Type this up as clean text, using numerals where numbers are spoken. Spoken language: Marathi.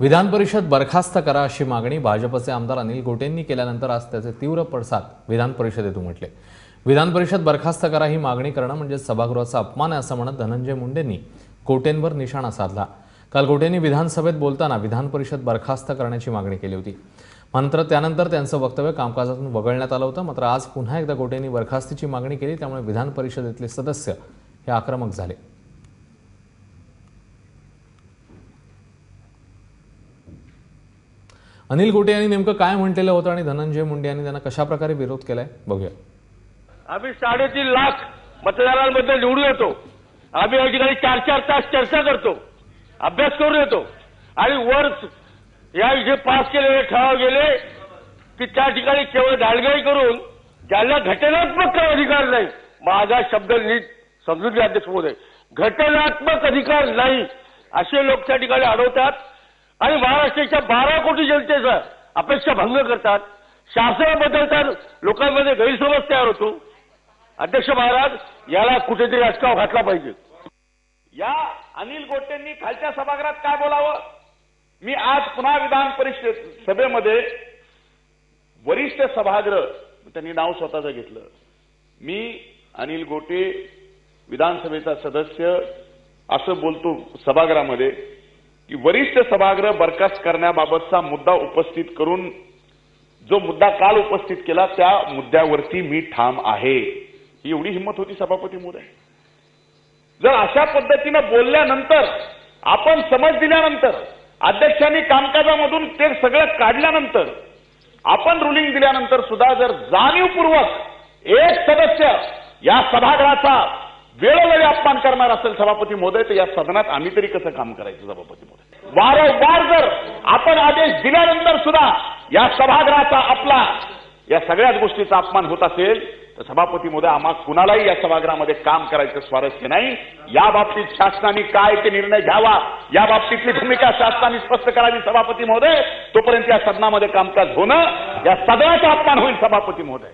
विधान परिषद बरखास्त करा अशी मागणी भाजपचे आमदार अनिल गोटेंनी केल्यानंतर आज त्याचे तीव्र पडसाद विधान परिषदेत उमटले। विधान परिषद बरखास्त करा ही मागणी करणं म्हणजे सभागृहाचा अपमान आहे असं म्हणत धनंजय मुंडेंनी गोटेंवर निशाणा साधला। काल गोटेंनी विधानसभेत बोलताना विधान परिषद बरखास्त करण्याची मागणी केली होती। मात्र त्यानंतर त्यांचं वक्तव्य कामकाजातून वगळण्यात आलं होतं। मात्र आज पुन्हा एकदा गोटेंनी बरखास्तीची मागणी केली, त्यामुळे विधान परिषदेतले सदस्य हे आक्रमक झाले। अनिल गोटे यांनी नेमकं काय म्हटलेलं होतं आणि धनंजय मुंडे यांनी त्यांना कशा प्रकारे विरोध केलाय बघूया। आम्ही 3.5 लाख मतदारांमध्ये निवडून येतो। आम्ही या ठिकाणी 4-4 तास चर्चा करतो, अभ्यास करून येतो आणि वर याविषयी पास केलेले ठराव गेले की त्या ठिकाणी केवळ दालगाई करून ज्याला घटनात्मक अधिकार नाही, माझा शब्द नीट समजून घ्या अध्यक्ष महोदय, घटनात्मक अधिकार नाही असे लोक त्या ठिकाणी अडवतात आणि महाराष्ट्राच्या 12 कोटी जनतेचा अपेक्षा भंग करतात, शासन बदलतात, लोकांमध्ये गैरसमज तयार होतो। अध्यक्ष महाराज, याला कुठेतरी अटकाव घातला पाहिजे। या अनिल गोटेंनी खालच्या सभागृहात काय बोलावं? मी आज पुन्हा विधान परिषद सभेमध्ये वरिष्ठ सभागृह, त्यांनी नाव स्वतःचं घेतलं, मी अनिल गोटे विधानसभेचा सदस्य असं बोलतो सभागृहामध्ये की वरिष्ठ सभागृह बरखास्त करण्याबाबतचा मुद्दा उपस्थित करून जो मुद्दा काल उपस्थित केला त्या मुद्द्यावरती मी ठाम आहे। ही एवढी हिंमत होती सभापती महोदय? जर अशा पद्धतीनं बोलल्यानंतर, आपण समज दिल्यानंतर, अध्यक्षांनी कामकाजामधून ते सगळं काढल्यानंतर, आपण रुलिंग दिल्यानंतर सुद्धा जर जाणीवपूर्वक एक सदस्य या सभागृहाचा वेळोवेळी अपमान करणार असेल सभापती महोदय, तर या सदनात आम्ही तरी कसं काम करायचं सभापती महोदय? वारंवार जर आपण आदेश दिल्यानंतर सुद्धा या सभागृहाचा आपला या सगळ्याच गोष्टीचा अपमान होत असेल तर सभापती महोदय, आम्हा कुणालाही या सभागृहामध्ये काम करायचं स्वारस्य नाही। या बाबतीत शासनाने काय ते निर्णय घ्यावा, या बाबतीतली भूमिका शासनाने स्पष्ट करावी सभापती महोदय। तोपर्यंत या सदनामध्ये कामकाज होणं, या सदनाचा अपमान होईल सभापती महोदय।